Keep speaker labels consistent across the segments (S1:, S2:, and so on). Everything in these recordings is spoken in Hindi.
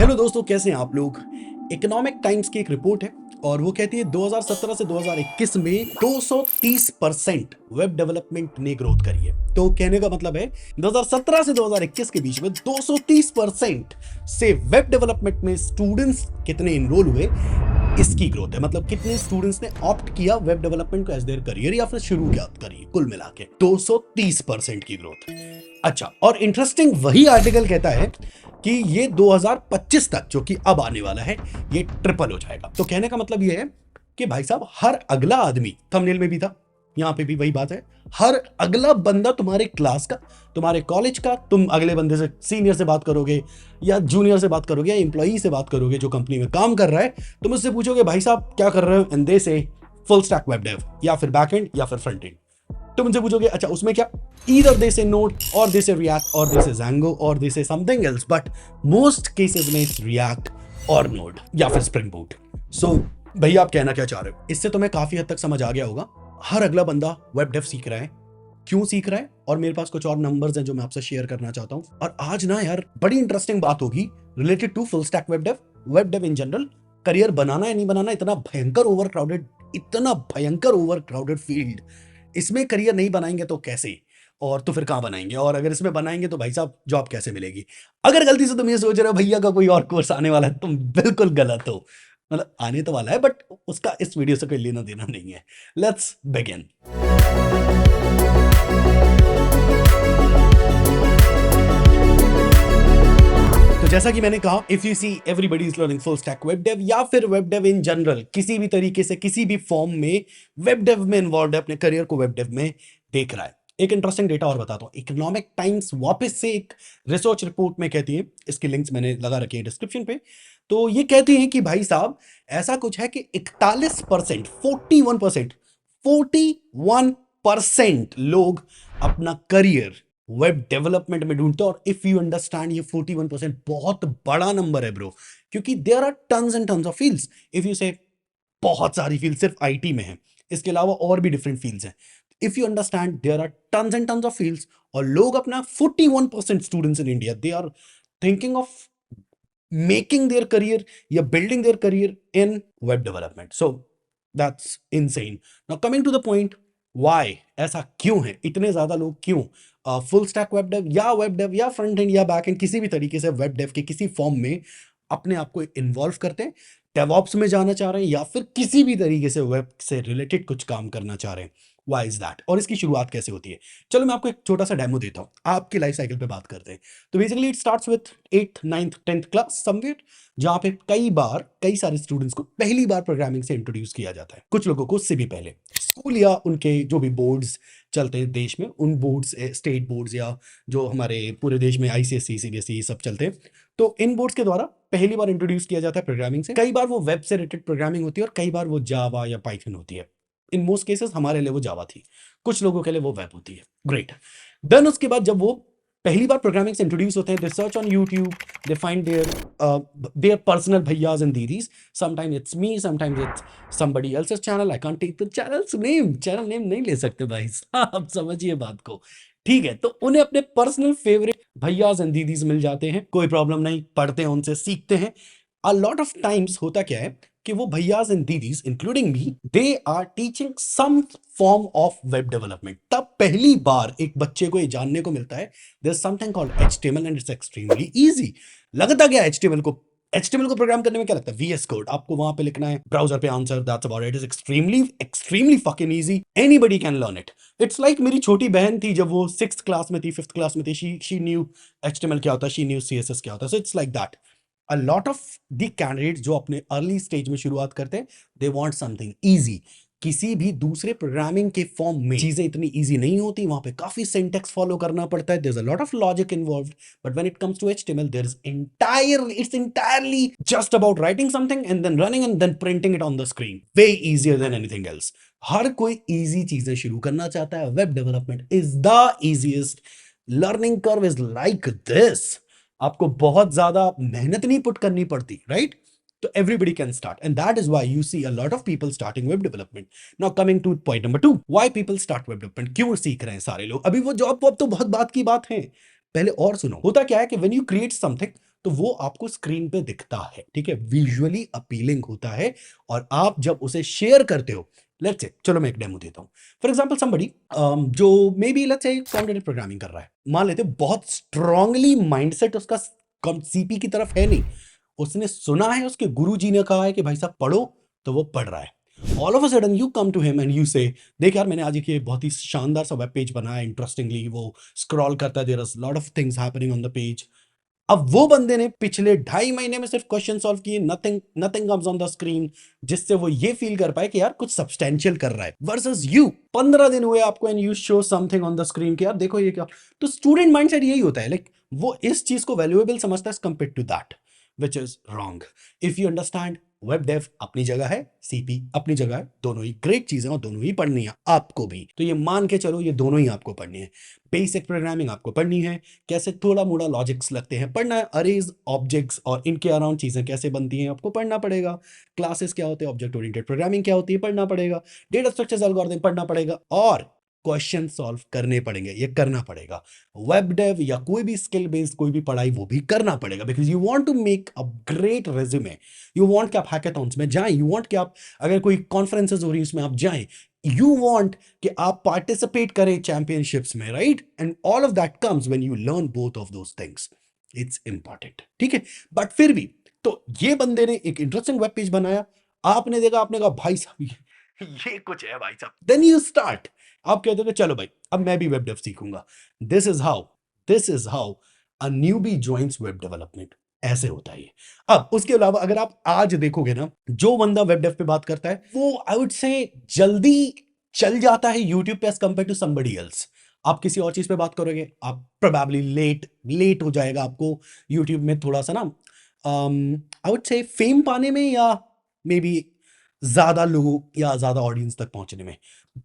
S1: हेलो दोस्तों, कैसे हैं आप लोग। इकोनॉमिक टाइम्स की एक रिपोर्ट है और वो कहती है 2017 से 2021 में 230% वेब डेवलपमेंट ने ग्रोथ करी है। तो कहने का मतलब है 2017 से 2021 के बीच में 230% से वेब डेवलपमेंट में स्टूडेंट्स कितने इनरोल हुए, इसकी ग्रोथ है। मतलब कितने स्टूडेंट्स ने ऑप्ट किया वेब डेवलपमेंट को एज देयर करियर या फिर शुरू क्या करी। कुल मिला के 230% की ग्रोथ। अच्छा, और इंटरेस्टिंग वही आर्टिकल कहता है कि ये 2025 तक, जो कि अब आने वाला है, ये ट्रिपल हो जाएगा। तो कहने का मतलब ये है कि भाई साहब, हर अगला आदमी, थंबनेल में भी था, यहां पे भी वही बात है, हर अगला बंदा तुम्हारे क्लास का, तुम्हारे कॉलेज का, तुम अगले बंदे से, सीनियर से बात करोगे या जूनियर से बात करोगे या एम्प्लॉई से बात करोगे जो कंपनी में काम कर रहा है, तुम उससे पूछोगे भाई साहब क्या कर रहे हो, एंड दे से फुल स्टैक वेब डेव या फिर बैक एंड या फिर फ्रंट एंड। तुम उनसे पूछोगे अच्छा उसमें क्या, either they say Node or they say React or they say Django or they say something else, but most cases में it's React और Node या फिर Spring Boot। So भैया आप कहना क्या चाह रहे हो, इससे तुम्हें काफी हद तक समझ आ गया होगा। हर अगला बंदा वेब डेव सीख रहा है, क्यों सीख रहा है, और मेरे पास कुछ और नंबर्स हैं जो मैं आपसे शेयर करना चाहता हूं। और आज ना यार बड़ी इंटरेस्टिंग बात होगी related to full stack web dev in general. Career बनाना या नहीं बनाना, इतना भयंकर ओवर क्राउडेड फील्ड, इसमें करियर नहीं बनाएंगे तो कैसे, और तो फिर कहां बनाएंगे, और अगर इसमें बनाएंगे तो भाई साहब जॉब कैसे मिलेगी। अगर गलती से तुम ये सोच रहे हो भैया का कोई और कोर्स आने वाला है, तुम बिल्कुल गलत हो। मतलब आने तो वाला है बट उसका इस वीडियो से कोई लेना देना नहीं है। Let's begin. तो जैसा कि मैंने कहा, if you see everybody is learning full stack web dev या फिर वेब डेव इन जनरल, किसी भी तरीके से किसी भी फॉर्म में वेब डेव में इन्वॉल्व है, अपने करियर को वेब डेव में देख रहा है। एक इंटरेस्टिंग डेटा और बताता हूं। इकोनॉमिक टाइम्स वापस से एक रिसर्च रिपोर्ट में कहती है, इसकी लिंक्स मैंने लगा रखी है डिस्क्रिप्शन पे। तो ये कहती है कि भाई साहब ऐसा कुछ है कि 41%, 41% लोग अपना करियर वेब डेवलपमेंट में ढूंढते हैं। और इफ यू अंडरस्टैंड, ये 41% बहुत बड़ा नंबर है ब्रो, क्योंकि there are tons and tons of fields. If you say बहुत सारी फील्ड सिर्फ आईटी में है, इसके अलावा और भी डिफरेंट फील्ड्स हैं। If you understand there are tons and tons of fields, और लोग अपना 41% students in India they are thinking of making their career या building their career in web development. So that's insane. Now coming to the point, why, ऐसा क्यों है, इतने ज्यादा लोग क्यों फुल स्टैक वेब डेव या फ्रंट एंड या बैक एंड, किसी भी तरीके से वेब डेव के किसी फॉर्म में अपने आप को इन्वॉल्व करते हैं, डेवऑप्स में जाना चाह रहे हैं या फिर किसी भी तरीके से वेब से रिलेटेड कुछ काम करना चाह रहे हैं। व्हाई इज दैट, और इसकी शुरुआत कैसे होती है। चलो मैं आपको एक छोटा सा डेमो देता हूं, आपकी लाइफ साइकिल पे बात करते हैं। तो basically it starts with 8th 9th 10th class somewhere, जहां पे कई सारे स्टूडेंट्स को पहली बार प्रोग्रामिंग से इंट्रोड्यूस किया जाता है, कुछ लोगों को उससे भी पहले। स्कूल या उनके जो भी बोर्ड्स चलते हैं देश में, उन बोर्ड्स, स्टेट बोर्ड्स या जो हमारे पूरे देश में आईसीएसई सीबीएसई सब चलते हैं, तो इन बोर्ड्स के द्वारा पहली बार इंट्रोड्यूस किया जाता है प्रोग्रामिंग से। कई बार वो वेब से रिलेटेड प्रोग्रामिंग होती है और कई बार वो जावा या पाइथन होती है। इन मोस्ट केसेस हमारे लिए वो जावा थी, कुछ लोगों के लिए वो वेब होती है। ग्रेट। देन उसके बाद जब वो पहली बार प्रोग्रामिंग से इंट्रोड्यूस होते हैं, they search on YouTube, they find their personal भैयास एंड दीदीज। Sometimes it's me, sometimes it's somebody else's channel, I can't take the channel name नहीं ले सकते भाई साहब, समझिए बात को। ठीक है, तो उन्हें अपने पर्सनल फेवरेट भैयास एंड दीदीज मिल जाते हैं, कोई प्रॉब्लम नहीं, पढ़ते हैं उनसे, सीखते हैं। अ लॉट ऑफ टाइम्स होता क्या है कि वो भैयास एंड दीदीज including me, they are teaching some form of web development. तब पहली बार एक बच्चे को ये जानने को मिलता है there is something called HTML and it's extremely easy. लगता क्या HTML को प्रोग्राम करने में क्या लगता है, VS कोड आपको वहां पे लिखना है, ब्राउजर पे answer, that's about it. Is extremely fucking easy, anybody can learn it. It's like मेरी छोटी बहन थी, जब वो 6th क्लास में थी, 5th क्लास में थी, शी न्यू HTML क्या होता है, शी न्यू CSS क्या होता है। So it's like that. A lot of the candidates जो अपने अर्ली स्टेज में शुरुआत करते हैं, दे वांट समथिंग इजी। किसी भी दूसरे प्रोग्रामिंग के फॉर्म में चीजें इतनी इजी नहीं होती, वहां पे काफी सिंटैक्स फॉलो करना पड़ता है, there is a lot of logic involved. But when it comes to HTML, it's entirely just about writing something and then running and then printing it on the screen, way easier than anything else। हर कोई इजी चीजें शुरू करना चाहता है, web development is the easiest. Learning curve is like this, आपको बहुत ज्यादा मेहनत नहीं पुट करनी पड़ती, राइट। तो everybody can start, and that is why you see a lot of people starting web development। now coming to point number 2, why people start web development, क्यों सीख रहे हैं सारे लोग। अभी वो जॉब तो बहुत बात की बात है, पहले और सुनो। होता क्या है कि when you create something, तो वो आपको स्क्रीन पे दिखता है, ठीक है, विजुअली अपीलिंग होता है। और आप जब उसे शेयर करते हो, लेट्स से, चलो मैं एक डेमो देता हूँ। फॉर एग्जाम्पल समबडी जो may be let's say competitive programming कर रहा है, मान लेते बहुत स्ट्रांगली माइंडसेट उसका सीपी की तरफ है नहीं, उसने सुना है उसके गुरुजी ने कहा है कि भाई साहब पढ़ो, तो वो पढ़ रहा है। All of a sudden you come to him and you say, देख यार मैंने आज एक ये बहुत ही शानदार सा वेब पेज बनाया, इंटरेस्टिंगली वो स्क्रॉल करता है, there is lot of things happening on the page. अब वो बंदे ने पिछले 2.5 महीने में सिर्फ क्वेश्चन सॉल्व किए, nothing nothing comes on the screen, जिससे वो ये फील कर पाए कि यार कुछ सब्सटेंशियल कर रहा है, वर्सेस यू 15 दिन हुए आपको and you show something on the screen कि यार देखो ये क्या। तो स्टूडेंट माइंडसेट यही होता है, लाइक वो इस चीज को वैल्यूएबल समझता है compare to that, which is wrong. If you understand, web dev अपनी जगह है, सीपी अपनी जगह है, दोनों ही ग्रेट चीजें और दोनों ही पढ़नी है आपको भी। तो ये मान के चलो ये दोनों ही आपको पढ़नी है। बेसिक प्रोग्रामिंग आपको पढ़नी है, कैसे थोड़ा मोड़ा लॉजिक्स लगते हैं पढ़ना है, अरेज ऑब्जेक्ट्स और इनके अराउंड चीजें कैसे बनती हैं आपको पढ़ना पड़ेगा, क्लासेस क्या होते हैं, ऑब्जेक्ट ओरिएंटेड प्रोग्रामिंग क्या होती है पढ़ना पड़ेगा, डेटा स्ट्रक्चर्स एल्गोरिथम पढ़ना पड़ेगा, और क्वेश्चन सॉल्व करने पड़ेंगे, ये करना पड़ेगा। वेब डेव या कोई भी स्किल बेस्ड कोई भी पढ़ाई वो भी करना पड़ेगा, because you want to make a great resume. You want कि आप हैकाथॉन्स में जाएं, यू वांट कि आप अगर कोई कॉन्फ्रेंसेस हो रही है उसमें आप जाएं, यू वांट कि आप पार्टिसिपेट करें चैंपियनशिप्स में, right? And all of that comes when you learn both of those things. It's important, ठीक है। बट फिर भी तो ये बंदे ने एक इंटरेस्टिंग वेब पेज बनाया, आपने देखा, आपने कहा भाई साहब ये कुछ है भाई साहब, देन यू स्टार्ट, आप कहते हो चलो भाई अब मैं भी वेब डेव सीखूंगा। This is how a newbie joins web development, ऐसे होता है ये। अब उसके अलावा अगर आप आज देखोगे ना, जो बंदा वेब डेव पे बात करता है वो आई वुड से जल्दी चल जाता है यूट्यूब पे as compare to somebody else. आप किसी और चीज पे बात करोगे, आप प्रोबेबली लेट हो जाएगा आपको यूट्यूब में थोड़ा सा ना, आई वुड से फेम पाने में, या मे बी ज्यादा लोगों या ज्यादा ऑडियंस तक पहुंचने में।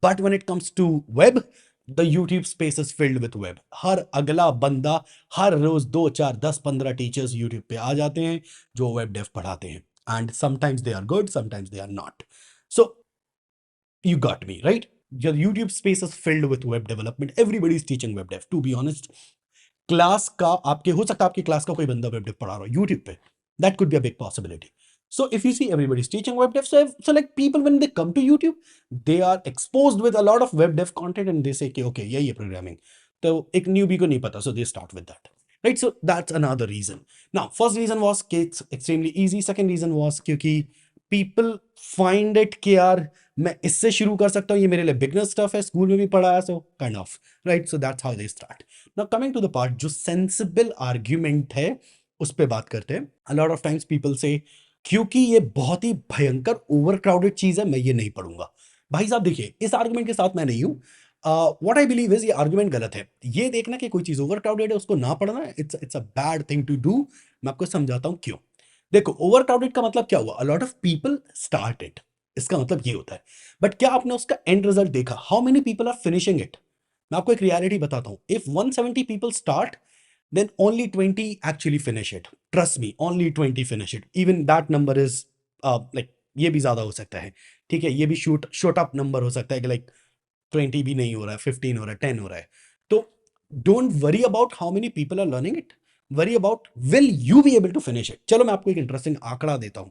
S1: But when it comes to web, the YouTube space is filled with web. हर अगला बंदा हर रोज 2 4 10 15 टीचर्स यूट्यूब पे आ जाते हैं जो वेब डेव पढ़ाते हैं, and sometimes they are good, sometimes they are not. So you got me right, your YouTube space is filled with web development, everybody is teaching web dev, to be honest। Class का आपके हो सकता है आपकी क्लास का कोई बंदा वेब डेव पढ़ा रहा हो यूट्यूब पे, that could be a big possibility. So if you see everybody is teaching web dev, so like people when they come to YouTube, they are exposed with a lot of web dev content and they say कि okay यही है प्रोग्रामिंग, तो एक न्यूबी को नहीं पता, so they start with that, right? So that's another reason। Now first reason was कि it's extremely easy, second reason was क्योंकि people find it कि यार मैं इससे शुरू कर सकता हूँ, ये मेरे लिए बिगनर स्टफ है, स्कूल में भी पढ़ा है, so kind of right, so that's how they start। Now coming to the part जो सेंसिबल आर्ग्यूमेंट है उस पे बात करते हैं। a lot of times people say क्योंकि ये बहुत ही भयंकर ओवर क्राउडेड चीज है मैं ये नहीं पढ़ूंगा। भाई साहब देखिए इस आर्गुमेंट के साथ मैं नहीं हूं। व्हाट आई बिलीव इज ये आर्गुमेंट गलत है। ये देखना कि कोई चीज ओवर क्राउडेड है उसको ना पढ़ना, it's a bad thing to do. मैं आपको समझाता हूं क्यों। देखो ओवर क्राउडेड का मतलब क्या हुआ, a lot of people start it, इसका मतलब ये होता है। बट क्या आपने उसका एंड रिजल्ट देखा, how many people are finishing it? मैं आपको एक रियलिटी बताता हूं, इफ 170 people start then only 20 actually finish it, trust me, only 20 finish it, even that number is like ये भी ज्यादा हो सकता है, ठीक है, ये भी शूट अप नंबर हो सकता है कि लाइक 20 भी नहीं हो रहा है, 15 हो रहा है, 10 हो रहा है। तो don't worry about how many people are learning it, worry about will you be able to finish it. चलो मैं आपको एक इंटरेस्टिंग आंकड़ा देता हूं।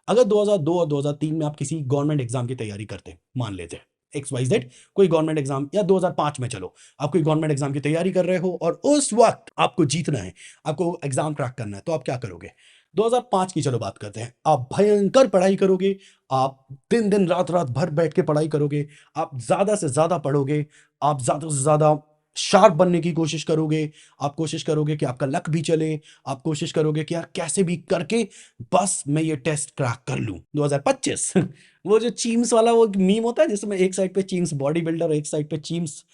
S1: अगर 2002 और 2003 में आप किसी गवर्नमेंट एग्जाम की तैयारी करते, मान लेते हैं XYZ कोई गवर्नमेंट एग्जाम, या 2005 में चलो आप कोई गवर्नमेंट एग्जाम की तैयारी कर रहे हो और उस वक्त आपको जीतना है, आपको एग्जाम क्रैक करना है, तो आप क्या करोगे? 2005 की चलो बात करते हैं, आप भयंकर पढ़ाई करोगे, आप दिन दिन रात रात भर बैठ के पढ़ाई करोगे, आप ज्यादा से ज्यादा पढ़ोगे, आप ज्यादा से ज्यादा शार्प बनने की कोशिश करोगे, आप कोशिश करोगे कि आपका लक भी चले, आप कोशिश करोगे कि यार कैसे भी करके बस मैं ये टेस्ट क्रैक कर लूं। 2025 वो जो चीम्स वाला वो मीम होता है जिसमें एक साइड पे चीम्स बॉडी बिल्डर, एक साइड पे चीम्स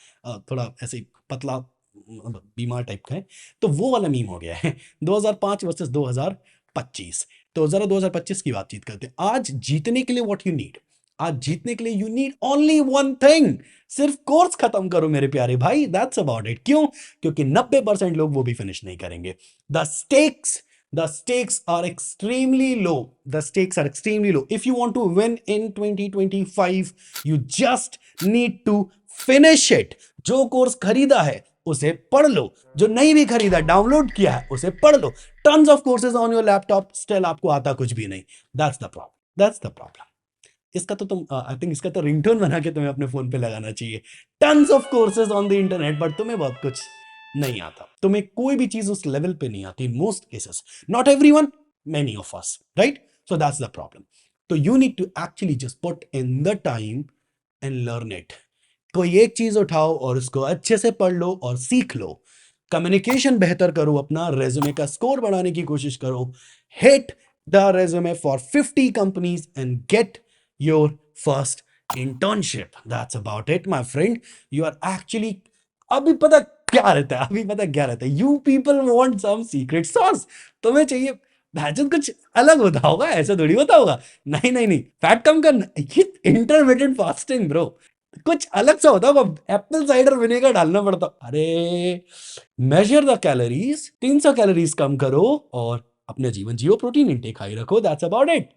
S1: थोड़ा ऐसे ही पतला बीमार टाइप का है, तो वो वाला मीम हो गया है 2005 वर्सेस 2025। तो जरा 2025 की बातचीत करते हैं। आज जीतने के लिए व्हाट यू नीड, आज जीतने के लिए you need only one thing, सिर्फ कोर्स खत्म करो मेरे प्यारे भाई, दैट्स अबाउट इट। क्यों? क्योंकि 90% लोग वो भी फिनिश नहीं करेंगे। The stakes are extremely low. The stakes are extremely low. If you want to win in 2025, you just need to finish it. जो कोर्स खरीदा है उसे पढ़ लो, जो नहीं भी खरीदा डाउनलोड किया है उसे पढ़ लो, tons of courses on your laptop, still आपको आता कुछ भी नहीं। That's the problem, that's the problem. इसका तो तुम आई थिंक इसका तो रिंगटोन बना के तुम्हें अपने फोन पे लगाना चाहिए। Turns of courses on the internet, but तुम्हें बहुत कुछ नहीं आता, तुम्हें कोई भी चीज उस लेवल पे नहीं आती, most cases, not everyone, many of us, right? So that's the problem. तो you need to actually just put in the time and learn it. कोई एक चीज उठाओ और उसको अच्छे से पढ़ लो और सीख लो, कम्युनिकेशन बेहतर करो, अपना रेज्यूमे का स्कोर बढ़ाने की कोशिश करो, hit the resume for 50 companies and get your first internship. That's about it my friend. You are actually, अभी पता क्या रहता है, अभी पता क्या रहता है, you people want some secret sauce, तुम्हें चाहिए भैजन कुछ अलग होता होगा, ऐसा थोड़ी होता होगा। नहीं नहीं नहीं, फैट कम करना, इंटरमिटेंट फास्टिंग ब्रो, कुछ अलग सा होता होगा, एप्पल साइडर विनेगर डालना पड़ता। अरे मेजर द कैलोरीज, 300 कैलोरीज कम करो और अपने जीवन जियो, प्रोटीन इंटेक हाई रखो, that's about it,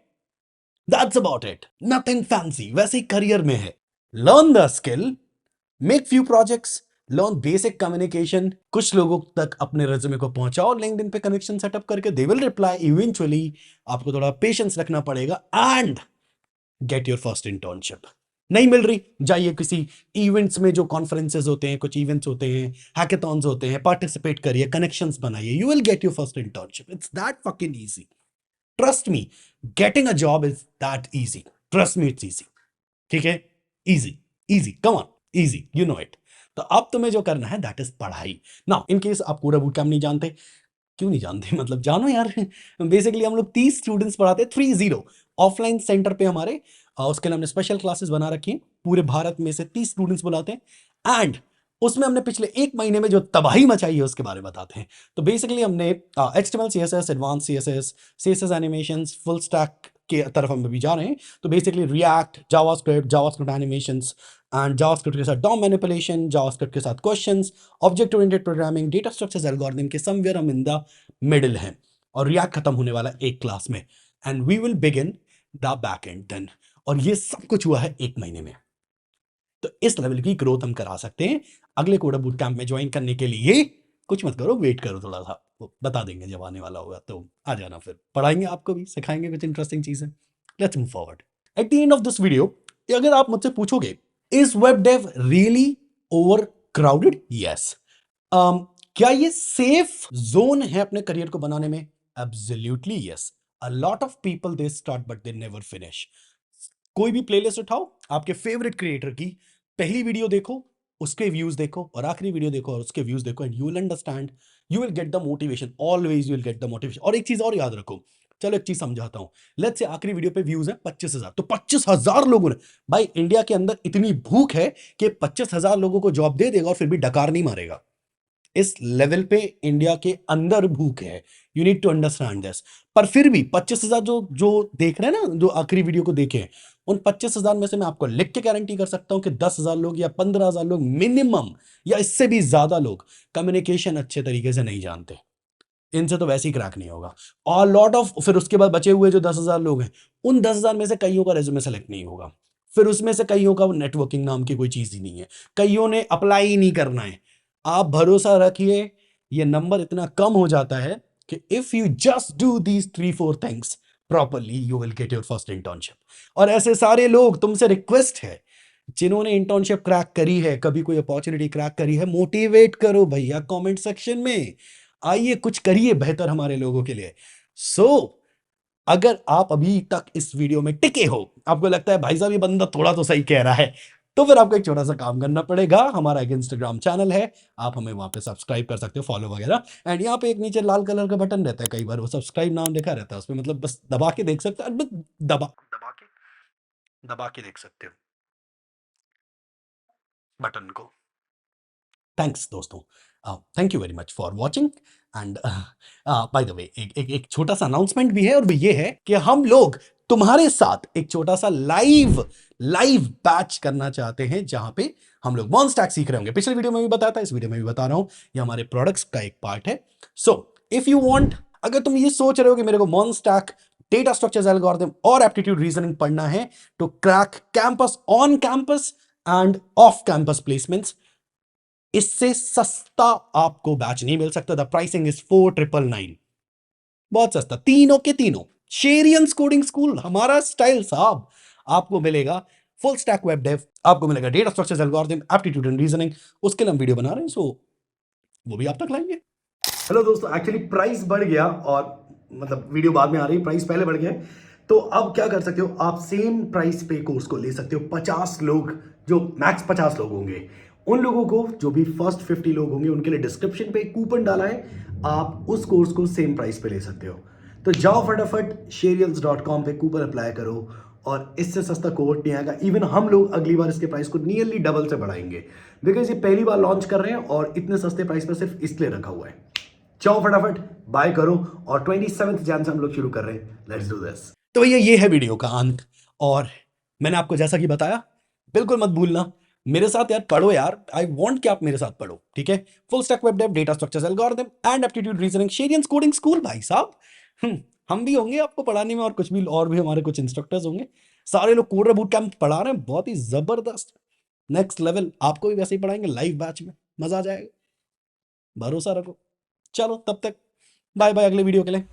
S1: that's about it, nothing fancy. वैसे ही करियर में है, learn the skill, make few projects, learn basic communication, कुछ लोगों तक अपने रेज्यूमे को पहुंचाओ, लिंक्डइन पे कनेक्शन सेटअप करके, दे विल रिप्लाई इवेंचुअली, आपको थोड़ा पेशेंस रखना पड़ेगा, and get your first internship. नहीं मिल रही, जाइए किसी इवेंट्स में, जो कॉन्फ्रेंसेस होते हैं, कुछ इवेंट्स होते हैं, हैकेथॉन्स होते हैं, पार्टिसिपेट करिए, कनेक्शंस बनाइए, you will get your first internship. It's that fucking easy, trust me, getting a job is that easy, trust me, it's easy, ठीक है? Easy, easy, come on, easy, you know it. तो अब तुम्हें जो करना है दैट इज पढ़ाई। नाउ इन केस आप पूरा बूट कैंप नहीं जानते, क्यों नहीं जानते, मतलब जानो यार। बेसिकली हम लोग 30 स्टूडेंट्स पढ़ाते हैं, 30 ऑफलाइन सेंटर पे हमारे, उसके लिए हमने स्पेशल क्लासेस बना रखी हैं, पूरे भारत में से 30 स्टूडेंट्स बुलाते हैं, एंड उसमें हमने पिछले 1 महीने में जो तबाही मचाई है उसके बारे में बताते हैं। तो बेसिकली हमने HTML CSS, advance CSS, CSS animations, full stack के तरफ हम अभी जा रहे हैं। तो basically react, JavaScript animations, and JavaScript के साथ डॉम मैनिपुलेशन, जावास्क्रिप्ट के साथ questions, object oriented programming, data structures, algorithm के समवेयर हम इन द मिडिल हैं, और रिएक्ट खत्म होने वाला है एक क्लास में, and we will begin the back end then. और ये सब कुछ हुआ है 1 महीने में। तो इस लेवल की ग्रोथ हम करा सकते हैं। अगले कोडर बूट कैंप में ज्वाइन करने के लिए कुछ मत करो, वेट करो थोड़ा सा, वो बता देंगे जब आने वाला होगा, तो आ जाना, फिर पढ़ाएंगे आपको भी, सिखाएंगे कुछ इंटरेस्टिंग चीजें। Let's move forward. At the end of this video, अगर आप मुझसे पूछोगे, is web dev really over crowded? Yes. क्या ये सेफ जोन है अपने करियर को बनाने में? Absolutely yes. A lot of people they start but they never finish. कोई भी प्लेलिस्ट उठाओ, आपके फेवरेट क्रिएटर की पहली वीडियो देखो, उसके व्यूज देखो, और आखिरी वीडियो देखो और उसके व्यूज देखो, and you will understand, you will get the motivation, always you will get the motivation. और एक चीज और याद रखो, चलो एक चीज समझाता हूं। लेट्स से आखिरी वीडियो पे व्यूज है 25,000, तो 25,000 लोगों ने, भाई इंडिया के अंदर इतनी भूख है कि 25,000 लोगों को जॉब दे देगा और फिर भी डकार नहीं मारेगा। इस लेवल पे इंडिया के अंदर भूख है, you need to understand this. पर फिर भी 25,000 जो जो देख रहे हैं ना, जो आखिरी वीडियो को देखे, उन 25,000 में से मैं आपको लिख के गारंटी कर सकता हूं कि 10,000 लोग या 15,000 लोग मिनिमम, या इससे भी ज्यादा लोग कम्युनिकेशन अच्छे तरीके से नहीं जानते। इनसे तो वैसे ही क्रैक नहीं होगा। और लॉट ऑफ, फिर उसके बाद बचे हुए जो 10,000 लोग हैं, उन 10,000 में से कईयों का रेज्यूमे सेलेक्ट नहीं होगा, फिर उसमें से कईयों का नेटवर्किंग नाम की कोई चीज ही नहीं है, कईयों ने अप्लाई ही नहीं करना है। आप भरोसा रखिए, ये नंबर इतना कम हो जाता है कि if you just do these 3-4 things properly, you will get your first internship. और ऐसे सारे लोग, तुमसे रिक्वेस्ट है, जिन्होंने इंटर्नशिप क्रैक करी है, कभी कोई अपॉर्चुनिटी क्रैक करी है, मोटिवेट करो भैया कमेंट सेक्शन में, आइए कुछ करिए बेहतर हमारे लोगों के लिए। सो अगर आप अभी तक इस वीडियो में टिके हो, आपको लगता है भाई साहब ये बंदा थोड़ा तो सही कह रहा है, तो फिर आपको एक छोटा सा काम करना पड़ेगा। हमारा एक इंस्टाग्राम चैनल है, आप हमें वहां पे सब्सक्राइब कर सकते हो, फॉलो वगैरह, एंड यहाँ पे एक नीचे लाल कलर का बटन रहता है, कई बार वो सब्सक्राइब नाम लिखा रहता है, उसमें मतलब बस दबा के देख सकते हो, दबा के देख सकते हो बटन को। थैंक्स दोस्तों, thank you very much for watching. And by the way, एक छोटा सा अनाउंसमेंट भी है, और वो ये है कि हम लोग तुम्हारे साथ एक छोटा सा लाइव बैच करना चाहते हैं, जहां पे हम लोग मॉन स्टैक सीख रहे होंगे। पिछले वीडियो में भी बताया था, इस वीडियो में भी बता रहा हूं, ये हमारे प्रोडक्ट्स का एक पार्ट है। सो इफ यू वांट, अगर तुम ये सोच रहे हो कि मेरे को मॉन स्टैक, डेटा स्ट्रक्चर्स, एल्गोरिथम और एप्टीट्यूड रीजनिंग पढ़ना है, तो crack campus, on campus end off campus placements, इससे सस्ता आपको बैच नहीं मिल सकता। द प्राइसिंग इज 4999, बहुत सस्ता, तीनों के तीनों। शेरियंस कोडिंग स्कूल हमारा स्टाइल साहब। आपको मिलेगा फुल स्टैक वेब डेव, आपको मिलेगा data structures, algorithm, aptitude and reasoning. उसके लिए हम वीडियो बना रहे हैं, सो वो भी आप तक लाएंगे। हेलो दोस्तों, एक्चुअली प्राइस बढ़ गया और मतलब वीडियो बाद में आ रही है, प्राइस पहले बढ़ गया है। तो अब क्या कर सकते हो, आप सेम प्राइस पे कोर्स को ले सकते हो। 50 लोग, जो मैक्स 50 लोग होंगे, उन लोगों को, जो भी फर्स्ट 50 लोग होंगे, उनके लिए डिस्क्रिप्शन पे कूपन डाला है, आप उस कोर्स को सेम प्राइस पे ले सकते हो। तो जाओ फटाफट sharials.com पे कूपन अप्लाई करो, और इससे सस्ता कोर्ट नहीं आएगा। इवन हम लोग अगली बार इसके प्राइस को नियरली डबल से बढ़ाएंगे, बिकॉज ये पहली बार लॉन्च कर रहे हैं और इतने सस्ते प्राइस पर सिर्फ इसलिए रखा हुआ है। जाओ फटाफट बाय करो, और 27 जैन से हम लोग शुरू कर रहे हैं। Let's do this. तो भैया ये है वीडियो का अंत, और मैंने आपको जैसा कि बताया, बिल्कुल मत भूलना मेरे साथ यार पढ़ो यार। आई वांट कि आप मेरे साथ पढ़ो, ठीक है। Full stack web dev, data structures, algorithm and aptitude reasoning, Sheryians Coding School भाई साहब। हम भी होंगे आपको पढ़ाने में, और कुछ भी, और भी हमारे कुछ इंस्ट्रक्टर्स होंगे। सारे लोग कोडर बूट कैंप पढ़ा रहे हैं, बहुत ही जबरदस्त, नेक्स्ट लेवल। आपको भी वैसे ही पढ़ाएंगे लाइव बैच में, मजा आ जाएगा, भरोसा रखो। चलो तब तक बाय बाय, अगले वीडियो के लिए।